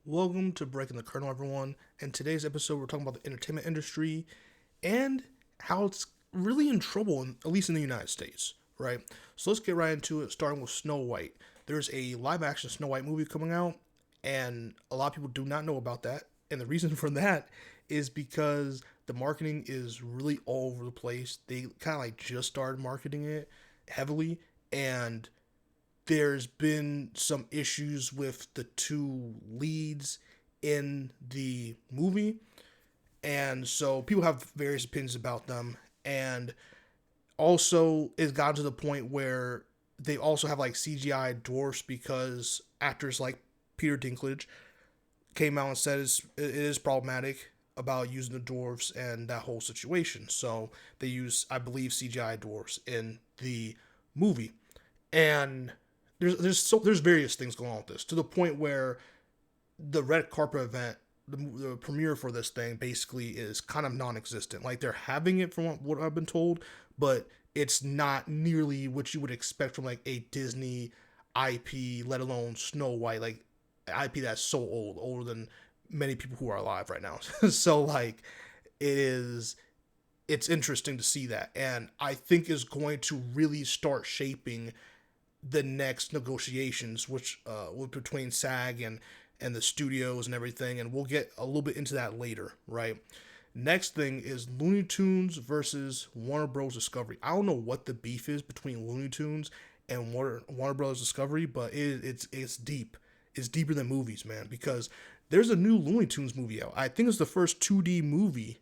Welcome to Breaking the Kernel, everyone. In today's episode, we're talking about the entertainment industry and how it's really in trouble, at least in the United States, right? So let's get right into it, starting with Snow White. There's a live action Snow White movie coming out, and a lot of people do not know about that. And the reason for that is because the marketing is really all over the place. They kind of like just started marketing it heavily, and there's been some issues with the two leads in the movie, and so people have various opinions about them. And also, it's gotten to the point where they also have like CGI dwarfs because actors like Peter Dinklage came out and said it is problematic about using the dwarves and that whole situation. So they use, I believe, CGI dwarfs in the movie, and there's various things going on with this to the point where the red carpet event, the premiere for this thing basically is kind of non-existent. Like they're having it from what I've been told, but it's not nearly what you would expect from like a Disney IP, let alone Snow White, like IP that's so old, older than many people who are alive right now. So like it is it's interesting to see that, and I think is going to really start shaping the next negotiations, which between SAG and the studios and everything, and we'll get a little bit into that later, right? Next thing is Looney Tunes versus Warner Bros. Discovery. I don't know what the beef is between Looney Tunes and Warner Bros. Discovery, but it's deep. It's deeper than movies, man. Because there's a new Looney Tunes movie out. I think it's the first 2D movie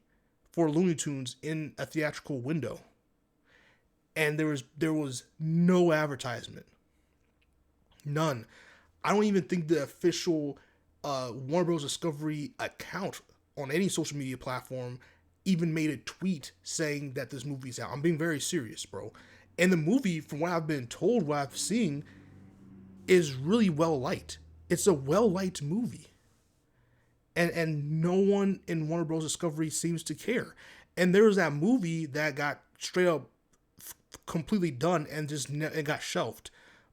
for Looney Tunes in a theatrical window, and there was no advertisement, none. I don't even think the official Warner Bros. Discovery account on any social media platform even made a tweet saying that this movie's out. I'm being very serious, bro. And the movie, from what I've been told, what I've seen, is really well liked. It's a well liked movie, and no one in Warner Bros. Discovery seems to care. And there was that movie that got straight up completely done and just it got shelved.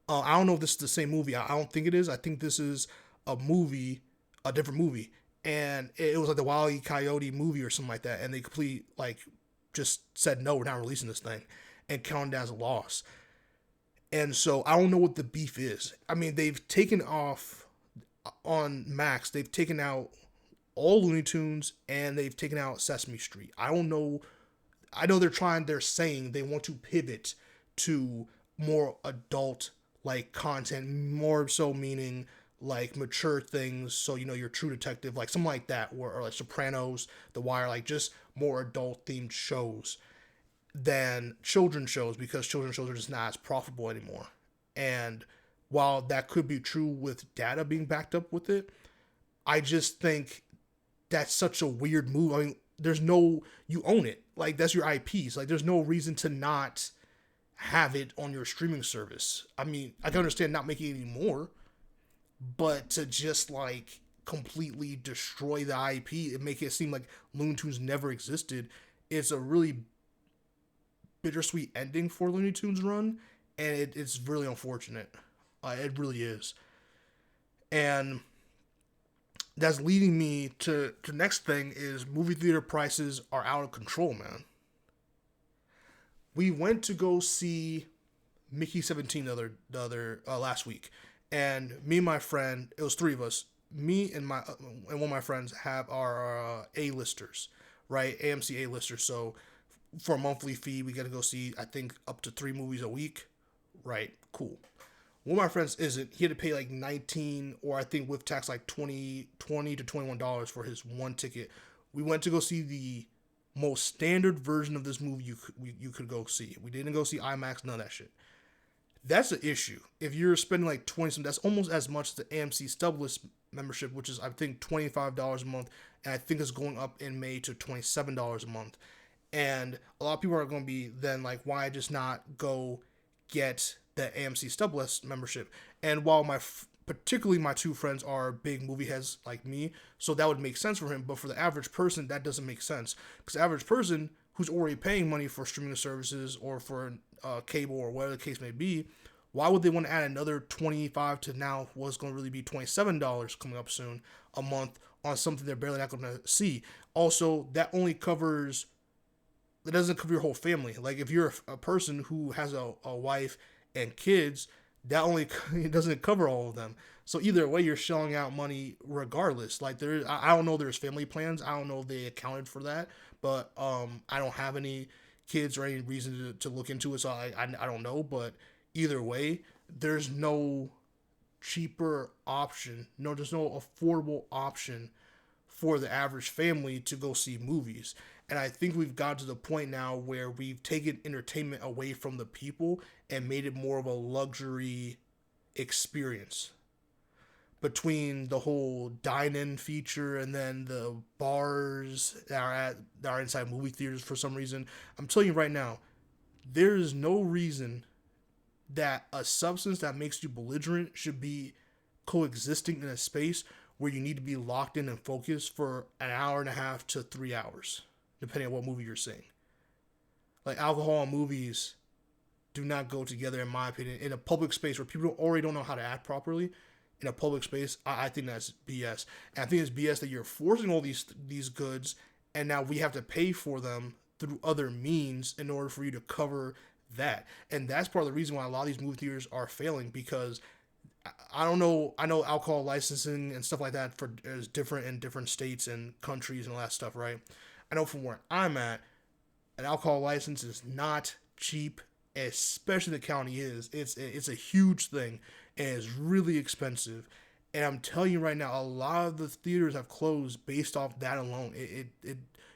I don't know if this is the same movie. I don't think it is. I think this is a movie, a different movie, and it was like the Wile E. Coyote movie or something like that. And they completely like just said no, we're not releasing this thing, and counted it as a loss. And so I don't know what the beef is. I mean, they've taken off on Max. They've taken out all Looney Tunes and they've taken out Sesame Street. I don't know. I know they're saying they want to pivot to more adult like content, more so meaning like mature things. So your True Detective, like something like that, or like Sopranos, The Wire, like just more adult themed shows than children's shows, because children's shows are just not as profitable anymore. And while that could be true with data being backed up with it, I just think that's such a weird move. I mean, there's no, you own it. Like that's your IPs. Like there's no reason to not have it on your streaming service. I mean, I can understand not making it anymore, but to just like completely destroy the IP and make it seem like Looney Tunes never existed, it's a really bittersweet ending for Looney Tunes run, and it's really unfortunate. It really is. And that's leading me to the next thing is movie theater prices are out of control, man. We went to go see Mickey 17 the other last week, and me and my friend, it was three of us. Me and my and one of my friends have our A-listers, right? AMC A-listers. So for a monthly fee, we get to go see, I think, up to 3 movies a week. Right, cool. One of my friends isn't. He had to pay like 19, or I think with tax like 20 to $21 for his one ticket. We went to go see the most standard version of this movie you could go see. We didn't go see IMAX, none of that shit. That's an issue. If you're spending like 20 something, that's almost as much as the AMC Stubless membership, which is I think $25 a month, and I think it's going up in May to $27 a month. And a lot of people are going to be then like, why just not go get the AMC Stubless membership? And while particularly my two friends are big movie heads like me, so that would make sense for him. But for the average person, that doesn't make sense, because the average person who's already paying money for streaming services or for cable or whatever the case may be, Why would they want to add another 25 to now what's going to really be $27 coming up soon a month on something they're barely not going to see? Also, that only covers, it doesn't cover your whole family. Like if you're a person who has a wife and kids, that only it doesn't cover all of them. So either way, you're shelling out money regardless. Like I don't know. There's family plans. I don't know if they accounted for that, but I don't have any kids or any reason to look into it, so I don't know. But either way, there's no cheaper option. No, there's no affordable option for the average family to go see movies. And I think we've got to the point now where we've taken entertainment away from the people and made it more of a luxury experience. Between the whole dine-in feature and then the bars that are inside movie theaters for some reason, I'm telling you right now, there is no reason that a substance that makes you belligerent should be coexisting in a space where you need to be locked in and focused for an hour and a half to 3 hours, depending on what movie you're seeing. Like alcohol and movies do not go together, in my opinion. In a public space where people already don't know how to act properly, in a public space, I think that's BS. And I think it's BS that you're forcing all these goods, and now we have to pay for them through other means in order for you to cover that. And that's part of the reason why a lot of these movie theaters are failing, because I don't know. I know alcohol licensing and stuff like that is different in different states and countries and all that stuff, right? I know from where I'm at, an alcohol license is not cheap, especially the county is. It's a huge thing, and it's really expensive. And I'm telling you right now, a lot of the theaters have closed based off that alone.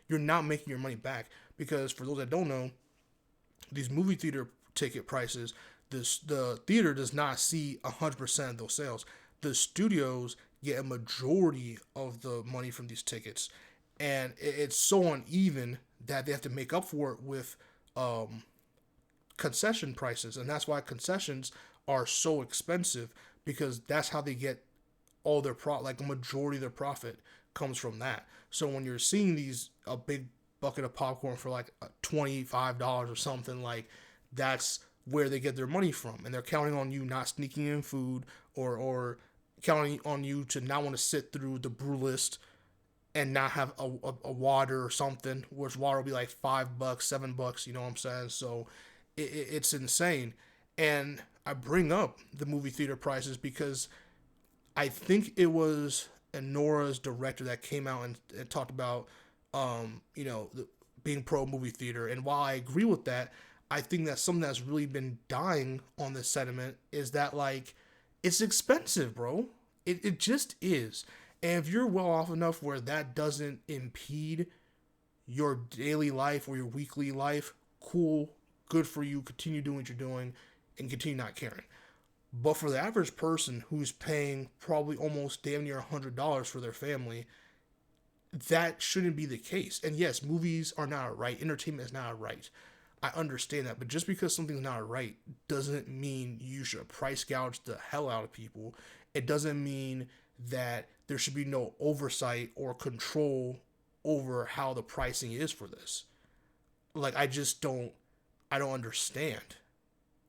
You're not making your money back, because for those that don't know, these movie theater ticket prices, the theater does not see 100% of those sales. The studios get a majority of the money from these tickets, and it's so uneven that they have to make up for it with concession prices, and that's why concessions are so expensive, because that's how they get all their like a majority of their profit comes from that. So when you're seeing a big bucket of popcorn for like $25 or something, like that's where they get their money from, and they're counting on you not sneaking in food, or counting on you to not want to sit through the brew list and not have a water or something, which water will be like $5, $7, you know what I'm saying? So it's insane. And I bring up the movie theater prices because I think it was Nora's director that came out and talked about, being pro movie theater. And while I agree with that, I think that's something that's really been dying on this sentiment, is that, like, it's expensive, bro. It just is. And if you're well off enough where that doesn't impede your daily life or your weekly life, cool, good for you. Continue doing what you're doing and continue not caring. But for the average person who's paying probably almost damn near $100 for their family, that shouldn't be the case. And yes, movies are not right. Entertainment is not right. I understand that. But just because something's not right doesn't mean you should price gouge the hell out of people. It doesn't mean that there should be no oversight or control over how the pricing is for this. Like, I don't understand,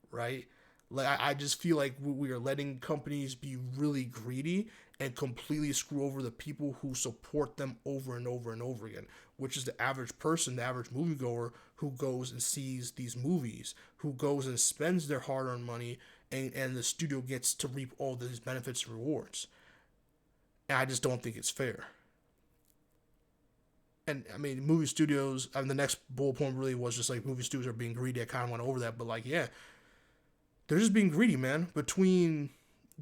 right? Like, I just feel like we are letting companies be really greedy and completely screw over the people who support them over and over and over again, which is the average person, the average moviegoer who goes and sees these movies, who goes and spends their hard-earned money, and the studio gets to reap all these benefits and rewards. And I just don't think it's fair. And I mean, movie studios, the next bullet point really was just like movie studios are being greedy. I kind of went over that, but like, yeah, they're just being greedy, man. Between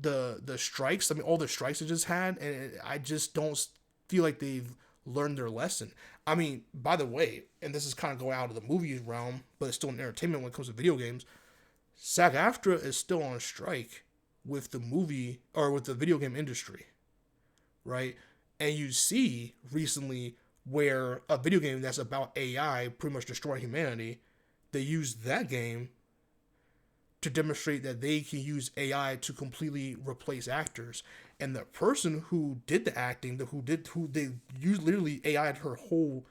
the strikes, I mean, all the strikes they just had, and I just don't feel like they've learned their lesson. I mean, by the way, and this is kind of going out of the movie realm, but it's still an entertainment when it comes to video games. SAG-AFTRA is still on strike with the movie, or with the video game industry, right? And you see recently where a video game that's about AI pretty much destroying humanity, they used that game to demonstrate that they can use AI to completely replace actors. And the person who did the acting, who they used literally AI'd her whole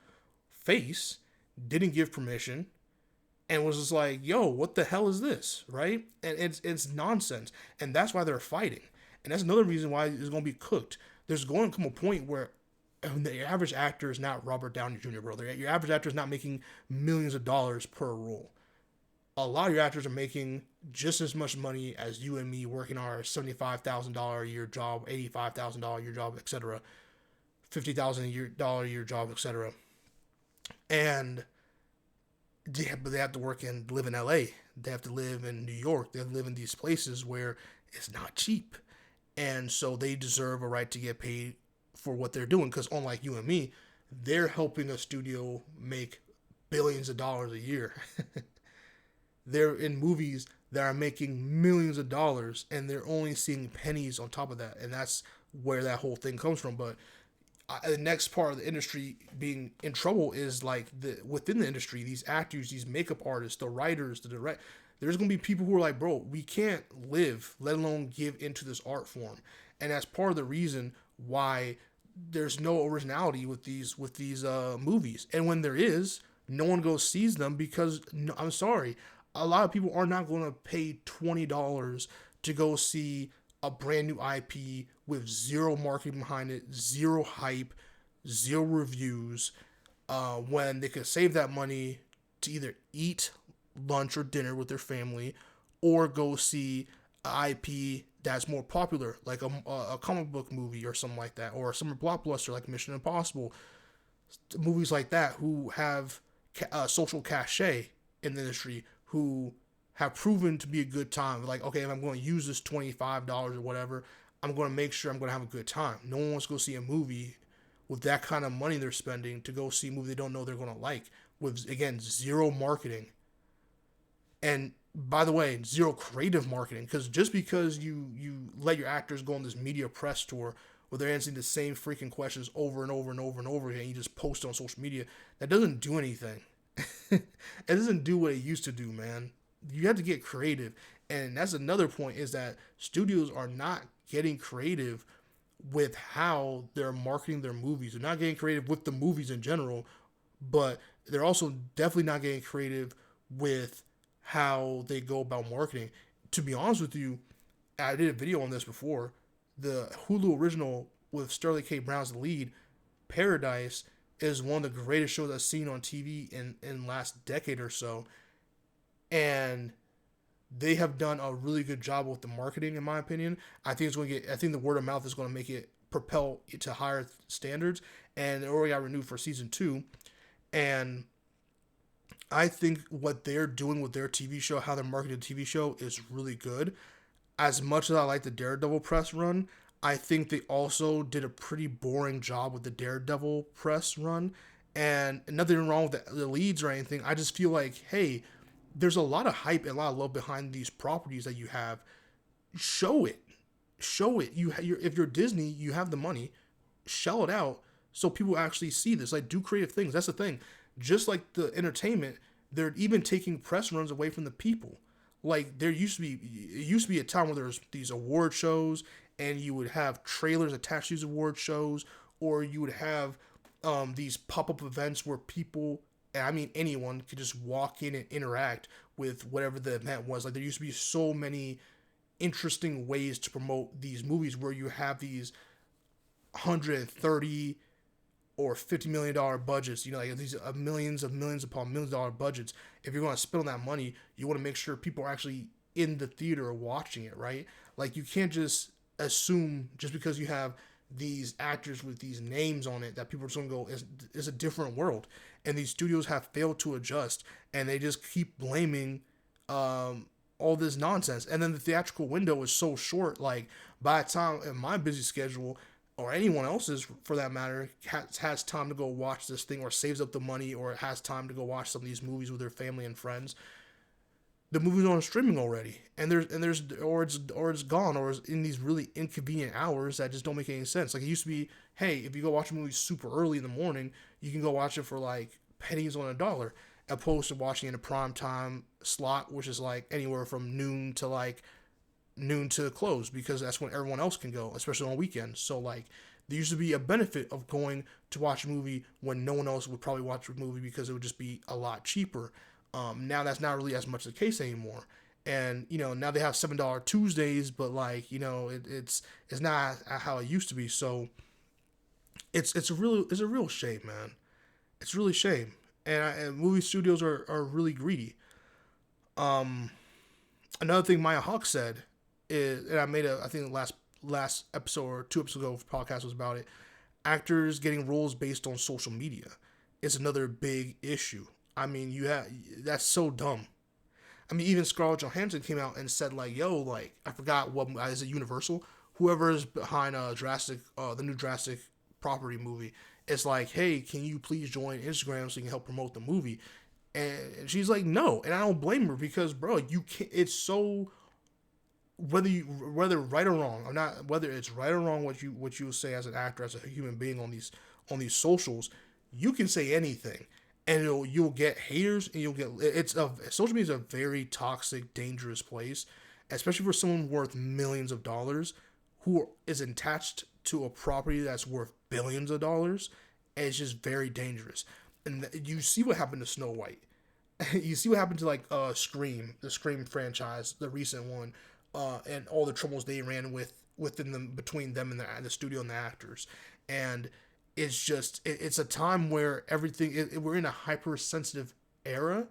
face, didn't give permission, and was just like, yo, what the hell is this, right? And it's nonsense, and that's why they're fighting, and that's another reason why it's going to be cooked. There's going to come a point where the average actor is not Robert Downey Jr., bro. Your average actor is not making millions of dollars per role. A lot of your actors are making just as much money as you and me working our $75,000 a year job, $85,000 a year job, etc., $50,000 a year job, etc. And yeah, but they have to work and live in LA. They have to live in New York. They have to live in these places where it's not cheap. And so they deserve a right to get paid for what they're doing. Because unlike you and me, they're helping a studio make billions of dollars a year. They're in movies that are making millions of dollars and they're only seeing pennies on top of that. And that's where that whole thing comes from. But the next part of the industry being in trouble is like within the industry, these actors, these makeup artists, the writers, the direct. There's gonna be people who are like, bro, we can't live, let alone give into this art form, and that's part of the reason why there's no originality with these movies. And when there is, no one goes sees them because no, I'm sorry, a lot of people are not going to pay $20 to go see a brand new IP with zero marketing behind it, zero hype, zero reviews, when they could save that money to either eat lunch or dinner with their family or go see an IP that's more popular, like a comic book movie or something like that, or a summer blockbuster like Mission Impossible. Movies like that who have social cachet in the industry, who have proven to be a good time. Like, okay, if I'm going to use this $25 or whatever, I'm going to make sure I'm going to have a good time. No one wants to go see a movie with that kind of money they're spending to go see a movie they don't know they're going to like, with, again, zero marketing. And by the way, zero creative marketing, because just because you let your actors go on this media press tour where they're answering the same freaking questions over and over and over and over again, you just post it on social media, that doesn't do anything. It doesn't do what it used to do, man. You have to get creative, and that's another point, is that studios are not getting creative with how they're marketing their movies. They're not getting creative with the movies in general, but they're also definitely not getting creative with how they go about marketing. To be honest with you, I did a video on this before. The Hulu original with Sterling K. Brown as the lead, Paradise, is one of the greatest shows I've seen on TV in last decade or so. And they have done a really good job with the marketing, in my opinion. I think the word of mouth is going to make it propel it to higher standards. And it already got renewed for season 2. And I think what they're doing with their TV show, how they're marketing the TV show, is really good. As much as I like the Daredevil press run, I think they also did a pretty boring job with the Daredevil press run. And nothing wrong with the leads or anything. I just feel like, hey, there's a lot of hype and a lot of love behind these properties that you have. Show it. If you're Disney, you have the money. Shell it out so people actually see this. Like, do creative things. That's the thing. Just like the entertainment, they're even taking press runs away from the people. Like, it used to be a time where there was these award shows, and you would have trailers attached to these award shows, or you would have these pop-up events where people, and I mean anyone, could just walk in and interact with whatever the event was. Like, there used to be so many interesting ways to promote these movies where you have these 130 or $50 million budgets, like these millions upon millions of dollar budgets. If you're going to spend on that money, you want to make sure people are actually in the theater watching it, right? Like, you can't just assume just because you have these actors with these names on it that people are just going to go, it's a different world. And these studios have failed to adjust, and they just keep blaming all this nonsense. And then the theatrical window is so short. Like, by the time in my busy schedule, or anyone else's for that matter, has time to go watch this thing, or saves up the money, or has time to go watch some of these movies with their family and friends, the movie's on streaming already, or it's gone, or it's in these really inconvenient hours that just don't make any sense. Like, it used to be, hey, if you go watch a movie super early in the morning, you can go watch it for like pennies on a dollar, opposed to watching it in a prime time slot, which is like anywhere from noon to close, because that's when everyone else can go, especially on weekends. So, like, there used to be a benefit of going to watch a movie when no one else would probably watch a movie, because it would just be a lot cheaper. Now that's not really as much the case anymore. And now they have $7 Tuesdays, but like it's not how it used to be. So it's a real shame, man. It's really a shame. And movie studios are really greedy. Um, Another thing Maya Hawke said is, and I made I think the last episode or 2 episodes ago podcast was about it. Actors getting roles based on social media is another big issue. I mean, that's so dumb. I mean, even Scarlett Johansson came out and said like, "Yo, like I forgot what is it Universal? Whoever is behind the new Jurassic property movie, it's like, hey, can you please join Instagram so you can help promote the movie?" And she's like, "No," and I don't blame her because, bro, you can't. It's so whether right or wrong, or not whether it's right or wrong what you say as an actor, as a human being on these socials, you can say anything, and you'll get haters, and you'll get social media is a very toxic, dangerous place, especially for someone worth millions of dollars who is attached to a property that's worth billions of dollars. And it's just very dangerous. And you see what happened to Snow White. You see what happened to like Scream, the Scream franchise, the recent one, and all the troubles they ran within them, between them and the studio and the actors. And it's a time where we're in a hypersensitive era.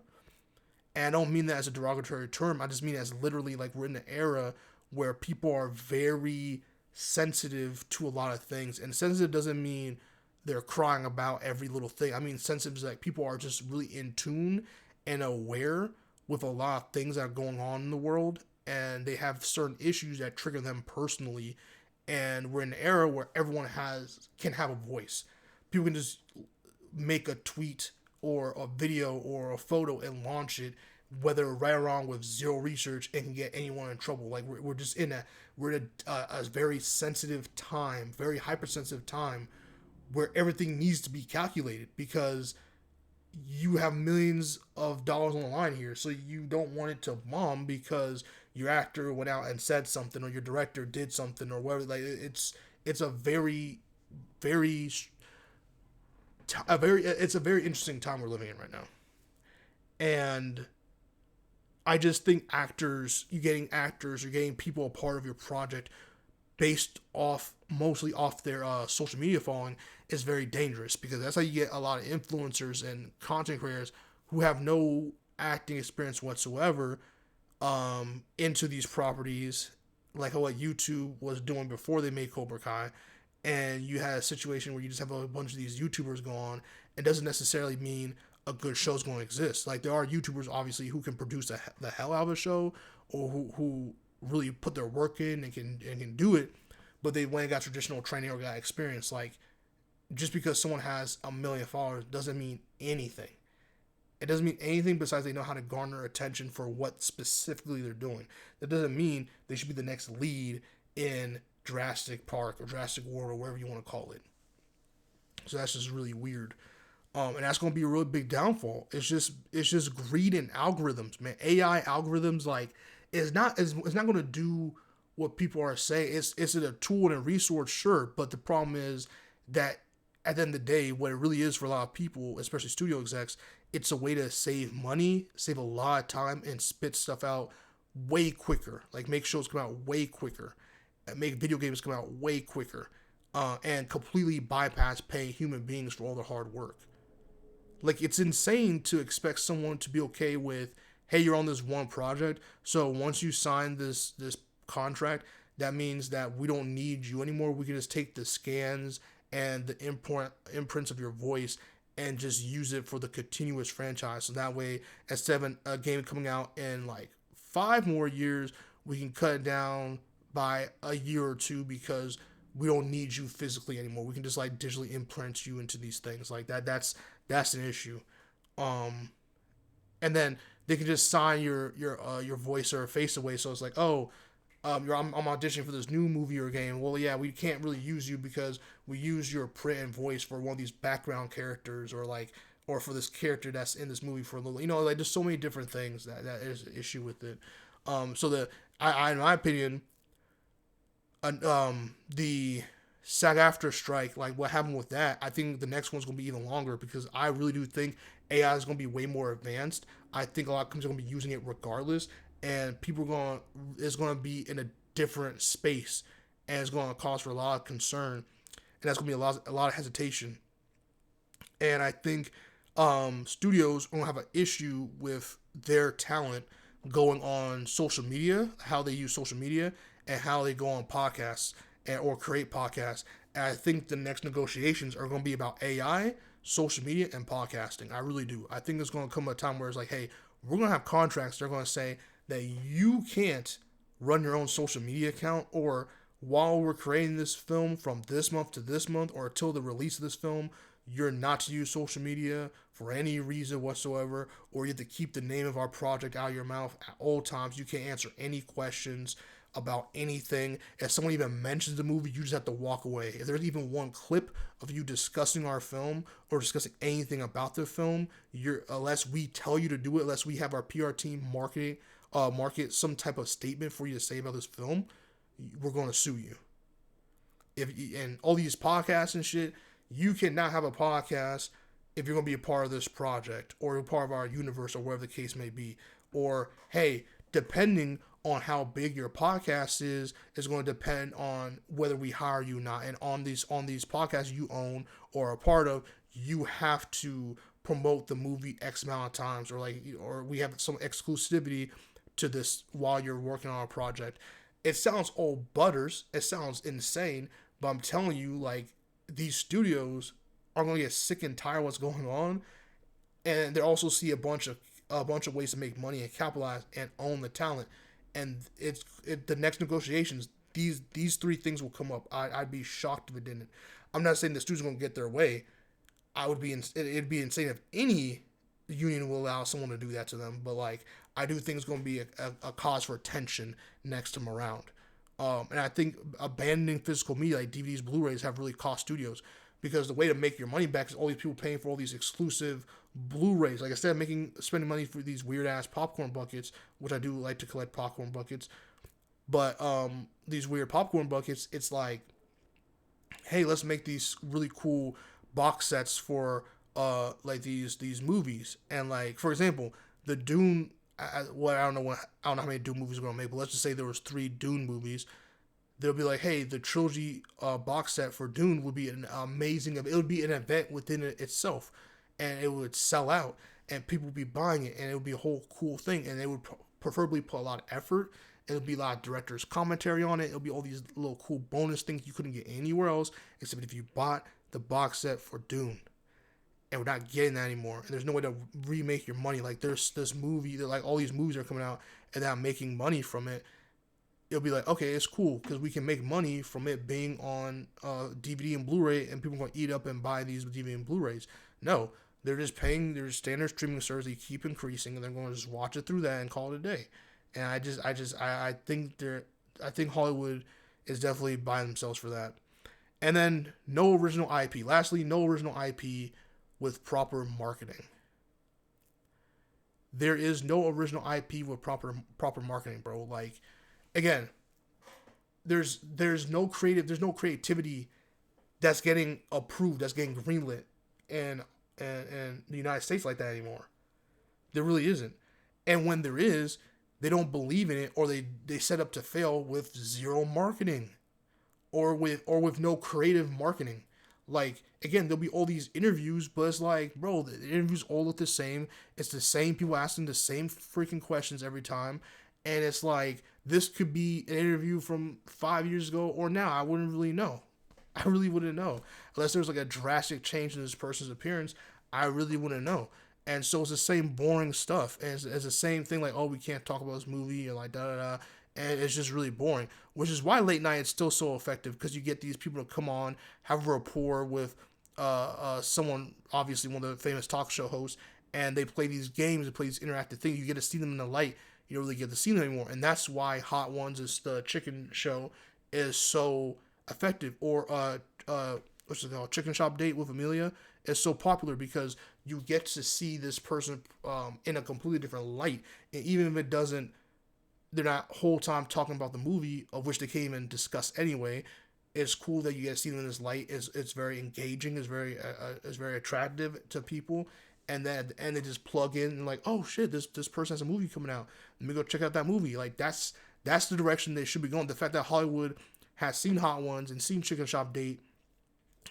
And I don't mean that as a derogatory term. I just mean as literally like we're in an era where people are very sensitive to a lot of things. And sensitive doesn't mean they're crying about every little thing. I mean, sensitive is like people are just really in tune and aware with a lot of things that are going on in the world, and they have certain issues that trigger them personally. And we're in an era where everyone can have a voice. People can just make a tweet or a video or a photo and launch it, whether right or wrong, with zero research, and can get anyone in trouble. Like we're just in a very sensitive time, very hypersensitive time, where everything needs to be calculated because you have millions of dollars on the line here. So you don't want it to bomb because your actor went out and said something, or your director did something, or whatever. Like it's a very, very, it's a very interesting time we're living in right now. And I just think you're getting people a part of your project based mostly off their social media following is very dangerous, because that's how you get a lot of influencers and content creators who have no acting experience whatsoever into these properties, like what YouTube was doing before they made Cobra Kai. And you had a situation where you just have a bunch of these YouTubers go on. It doesn't necessarily mean a good show's going to exist. Like there are YouTubers obviously who can produce the hell out of a show, or who really put their work in and can do it, but they went and got traditional training or got experience. Like just because someone has a million followers doesn't mean anything. It doesn't mean anything besides they know how to garner attention for what specifically they're doing. That doesn't mean they should be the next lead in Jurassic Park or Jurassic World or whatever you want to call it. So that's just really weird. And that's going to be a really big downfall. It's just greed and algorithms, man. AI algorithms, like, it's not going to do what people are saying. It's a tool and a resource, sure, but the problem is that at the end of the day, what it really is for a lot of people, especially studio execs, it's a way to save money, save a lot of time, and spit stuff out way quicker. Like make shows come out way quicker, and make video games come out way quicker, and completely bypass paying human beings for all their hard work. Like it's insane to expect someone to be okay with, hey, you're on this one project, so once you sign this contract, that means that we don't need you anymore. We can just take the scans and the imprints of your voice and just use it for the continuous franchise. So that way, instead of a game coming out in like 5 more years, we can cut it down by a year or two because we don't need you physically anymore. We can just like digitally imprint you into these things like that. That's an issue. And then they can just sign your voice or face away. So it's like, oh, I'm auditioning for this new movie or game. Well, yeah, we can't really use you because we use your print and voice for one of these background characters, or for this character that's in this movie for a little. Like there's so many different things that is an issue with it. So in my opinion, the SAG-AFTRA strike, like what happened with that, I think the next one's gonna be even longer because I really do think AI is gonna be way more advanced. I think a lot of companies are gonna be using it regardless, and people are gonna is gonna be in a different space, and it's gonna cause for a lot of concern, and that's gonna be a lot of hesitation. And I think studios are gonna have an issue with their talent going on social media, how they use social media, and how they go on podcasts or create podcasts. And I think the next negotiations are going to be about AI, social media, and podcasting. I really do. I think there's going to come a time where it's like, hey, we're going to have contracts. They're going to say that you can't run your own social media account, or while we're creating this film from this month to this month, or until the release of this film, you're not to use social media for any reason whatsoever, or you have to keep the name of our project out of your mouth at all times. You can't answer any questions about anything. If someone even mentions the movie, you just have to walk away. If there's even one clip of you discussing our film or discussing anything about the film, unless we tell you to do it, unless we have our PR team market some type of statement for you to say about this film, we're going to sue you. And all these podcasts and shit, you cannot have a podcast if you're going to be a part of this project or a part of our universe or whatever the case may be. Or, hey, depending on how big your podcast is going to depend on whether we hire you or not. And on these podcasts you own or are part of, you have to promote the movie X amount of times, or we have some exclusivity to this while you're working on a project. It sounds all butters. It sounds insane, but I'm telling you, like, these studios are going to get sick and tired of what's going on, and they also see a bunch of ways to make money and capitalize and own the talent. And the next negotiations, these three things will come up. I'd be shocked if it didn't. I'm not saying the studios are going to get their way. It'd be insane if any union will allow someone to do that to them. But like, I do think it's going to be a cause for tension next time around. And I think abandoning physical media like DVDs, Blu-rays have really cost studios, because the way to make your money back is all these people paying for all these exclusive Blu-rays. Like, instead of spending money for these weird ass popcorn buckets, which I do like to collect popcorn buckets, but these weird popcorn buckets, it's like, hey, let's make these really cool box sets for like these movies. And like, for example, the Dune. I don't know how many Dune movies are gonna make, but let's just say there was 3 Dune movies. They'll be like, hey, the trilogy box set for Dune would be an amazing. It would be an event within it itself, and it would sell out, and people would be buying it, and it would be a whole cool thing, and they would preferably put a lot of effort. It would be a lot of director's commentary on it. It'll be all these little cool bonus things you couldn't get anywhere else, except if you bought the box set for Dune. And we're not getting that anymore. And there's no way to remake your money. Like, there's this movie, like all these movies are coming out and now making money from it. It'll be like, okay, it's cool because we can make money from it being on DVD and Blu-ray, and people are going to eat up and buy these DVD and Blu-rays. No, they're just paying their standard streaming service. They keep increasing, and they're going to just watch it through that and call it a day. And I think Hollywood is definitely buying themselves for that. And then no original IP. Lastly, no original IP with proper marketing. There is no original IP with proper marketing, bro. Like, again, there's no creativity that's getting approved, that's getting greenlit in the United States like that anymore. There really isn't. And when there is, they don't believe in it, or they set up to fail with zero marketing, or with no creative marketing. Like, again, there'll be all these interviews, but it's like, bro, the interviews all look the same. It's the same people asking the same freaking questions every time. And it's like, this could be an interview from 5 years ago or now. I wouldn't really know. I really wouldn't know. Unless there's like a drastic change in this person's appearance, I really wouldn't know. And so it's the same boring stuff. And it's the same thing, like, oh, we can't talk about this movie, and like, da-da-da. And it's just really boring, which is why late night is still so effective, because you get these people to come on, have a rapport with someone, obviously one of the famous talk show hosts, and they play these games and play these interactive things. You get to see them in the light. You don't really get to see them anymore. And that's why Hot Ones, is the chicken show, is so effective. Or what's it called? Chicken Shop Date with Amelia is so popular, because you get to see this person in a completely different light. And even if it doesn't, they're not whole time talking about the movie, of which they can't even discuss anyway. It's cool that you guys see them in this light. It's very engaging. It's very attractive to people. And then they just plug in and like, oh shit, this person has a movie coming out. Let me go check out that movie. Like that's the direction they should be going. The fact that Hollywood has seen Hot Ones and seen Chicken Shop Date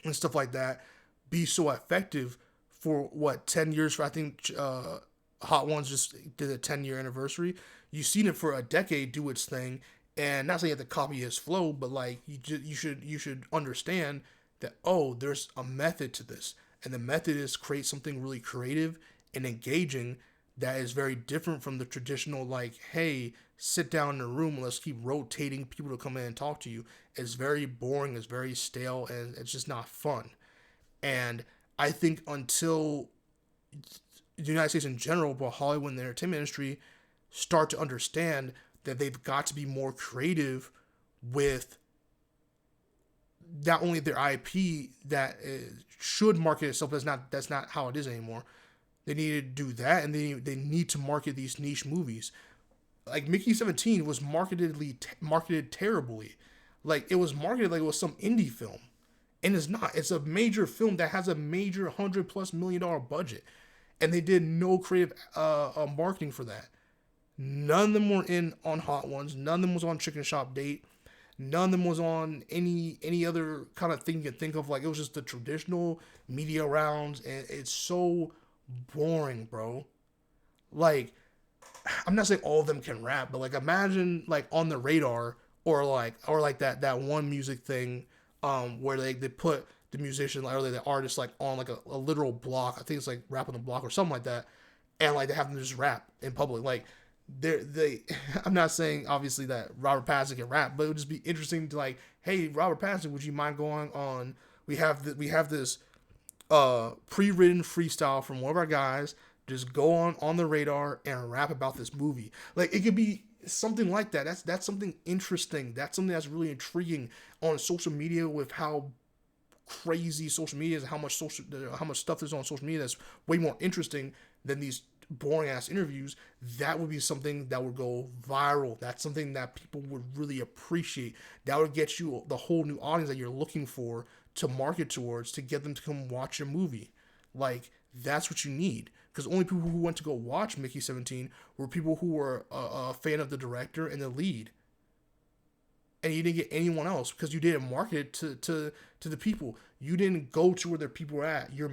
and stuff like that be so effective for what 10 years. For I think Hot Ones just did a 10-year anniversary. You've seen it for a decade do its thing, and not saying you have to copy his flow, but like you should understand that, oh, there's a method to this, and the method is create something really creative and engaging that is very different from the traditional, like, hey, sit down in a room and let's keep rotating people to come in and talk to you. It's very boring, it's very stale, and it's just not fun. And I think until the United States in general, but Hollywood and the entertainment industry start to understand that they've got to be more creative with not only their IP that should market itself. That's not how it is anymore. They need to do that, and they need to market these niche movies. Like Mickey 17 was marketed terribly. Like it was marketed like it was some indie film, and it's not. It's a major film that has a major $100+ million budget, and they did no creative marketing for that. None of them were in on Hot Ones. None of them was on Chicken Shop Date. None of them was on any other kind of thing you can think of. Like it was just the traditional media rounds, and it's so boring, bro. Like I'm not saying all of them can rap, but like imagine like On the Radar or like that one music thing where they put the musician or the artist like on like a literal block. I think it's like Rap on the Block or something like that, and like they have them just rap in public. Like they I'm not saying obviously that Robert Pattinson can rap, but it would just be interesting to like, hey, Robert Pattinson, would you mind going on? We have this pre-written freestyle from one of our guys. Just go on the Radar and rap about this movie. Like it could be something like that. That's something interesting. That's something that's really intriguing on social media with how crazy social media is, and how much stuff is on social media that's way more interesting than these boring ass interviews. That would be something that would go viral. That's something that people would really appreciate. That would get you the whole new audience that you're looking for to market towards, to get them to come watch your movie. Like that's what you need. Because only people who went to go watch Mickey 17 were people who were a fan of the director and the lead. And you didn't get anyone else because you didn't market it to the people. You didn't go to where their people are at. You're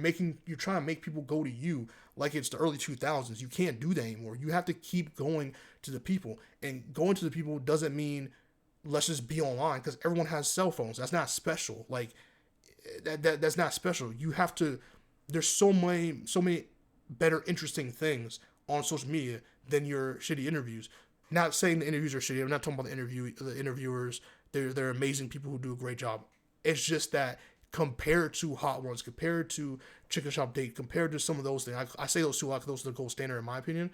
trying to make people go to you like it's the early 2000s. You can't do that anymore. You have to keep going to the people. And going to the people doesn't mean let's just be online, because everyone has cell phones. That's not special. Like that's not special. You have to. There's so many better, interesting things on social media than your shitty interviews. Not saying the interviews are shitty. I'm not talking about the interviewers. They're amazing people who do a great job. It's just that compared to Hot Ones, compared to Chicken Shop Date, compared to some of those things, I say those two like those are the gold standard in my opinion.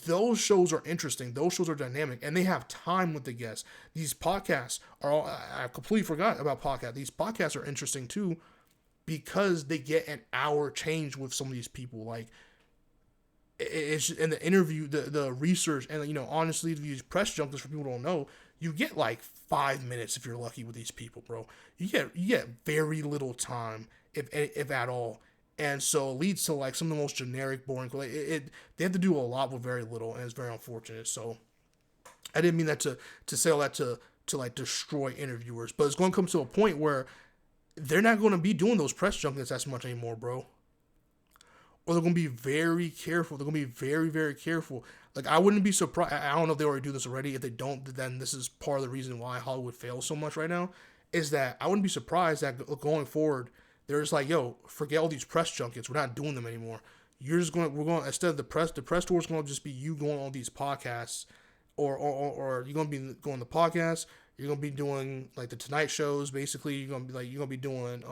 Those shows are interesting. Those shows are dynamic, and they have time with the guests. These podcasts are all. I completely forgot about podcasts. These podcasts are interesting too, because they get an hour change with some of these people. Like it's in the interview, the research, and honestly, these press junkets, for people who don't know, you get like 5 minutes if you're lucky with these people, bro. You get very little time, if at all, and so it leads to like some of the most generic, boring. They have to do a lot with very little, and it's very unfortunate. So I didn't mean that to say all that to like destroy interviewers, but it's going to come to a point where they're not going to be doing those press junkets as much anymore, bro. Or they're going to be very careful. They're going to be very, very careful. Like, I wouldn't be surprised. I don't know if they already do this already. If they don't, then this is part of the reason why Hollywood fails so much right now. Is that I wouldn't be surprised that going forward, they're just like, yo, forget all these press junkets. We're not doing them anymore. We're going, instead of the press tour is going to just be you going on these podcasts. Or you're going to be going to podcasts. You're going to be doing like the Tonight Shows, basically. You're going to be doing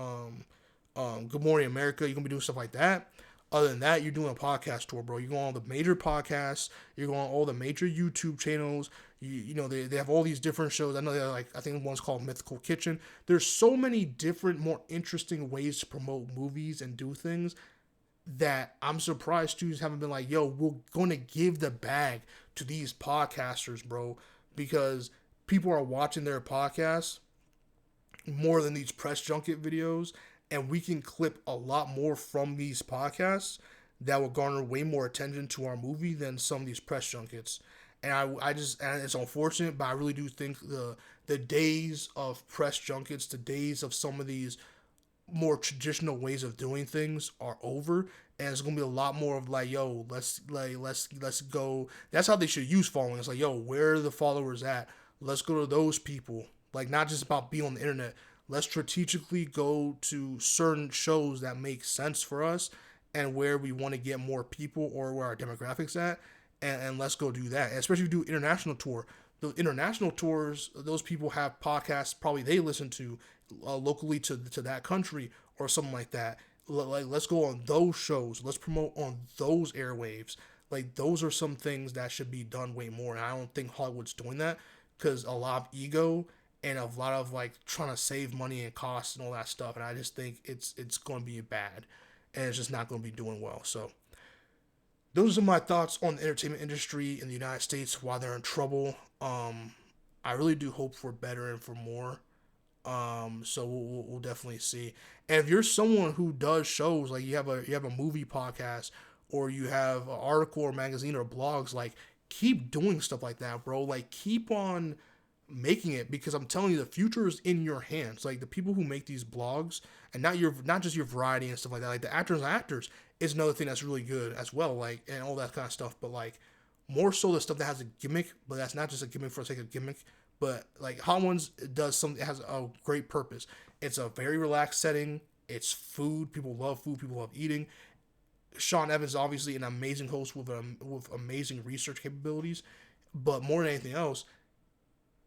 Good Morning America. You're going to be doing stuff like that. Other than that, you're doing a podcast tour, bro. You're going on the major podcasts. You're going on all the major YouTube channels. They have all these different shows. I know they're like, I think one's called Mythical Kitchen. There's so many different, more interesting ways to promote movies and do things that I'm surprised studios haven't been like, yo, we're going to give the bag to these podcasters, bro, because people are watching their podcasts more than these press junket videos, and we can clip a lot more from these podcasts that will garner way more attention to our movie than some of these press junkets. And I just, and it's unfortunate, but I really do think the days of press junkets, the days of some of these more traditional ways of doing things are over, and it's gonna be a lot more of like, yo, let's go. That's how they should use following. It's like, yo, where are the followers at? Let's go to those people. Like, not just about being on the internet. Let's strategically go to certain shows that make sense for us and where we want to get more people or where our demographics at, and let's go do that. And especially if you do international tour. The international tours, those people have podcasts probably they listen to locally to that country or something like that. Like, let's go on those shows. Let's promote on those airwaves. Like, those are some things that should be done way more. And I don't think Hollywood's doing that because a lot of ego and a lot of like trying to save money and costs and all that stuff. And I just think it's going to be bad, and it's just not going to be doing well. So those are my thoughts on the entertainment industry in the United States while they're in trouble. I really do hope for better and for more. So we'll definitely see. And if you're someone who does shows, like you have a movie podcast or you have an article or magazine or blogs, like keep doing stuff like that, bro. Like keep on making it, because I'm telling you, the future is in your hands. Like the people who make these blogs, and not just your variety and stuff like that. Like the actors is another thing that's really good as well. Like, and all that kind of stuff. But like more so the stuff that has a gimmick, but that's not just a gimmick for the sake of gimmick. But like Hot Ones does something, it has a great purpose. It's a very relaxed setting. It's food. People love food. People love eating. Sean Evans is obviously an amazing host with amazing research capabilities. But more than anything else,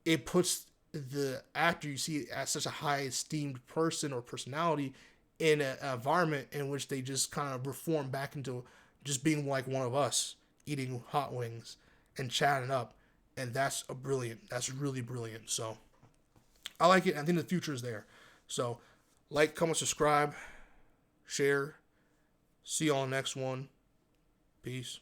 it puts the actor you see as such a high esteemed person or personality in an environment in which they just kind of reform back into just being like one of us, eating hot wings and chatting up. And that's a brilliant. That's really brilliant. So I like it. I think the future is there. So like, comment, subscribe, share. See you on the next one. Peace.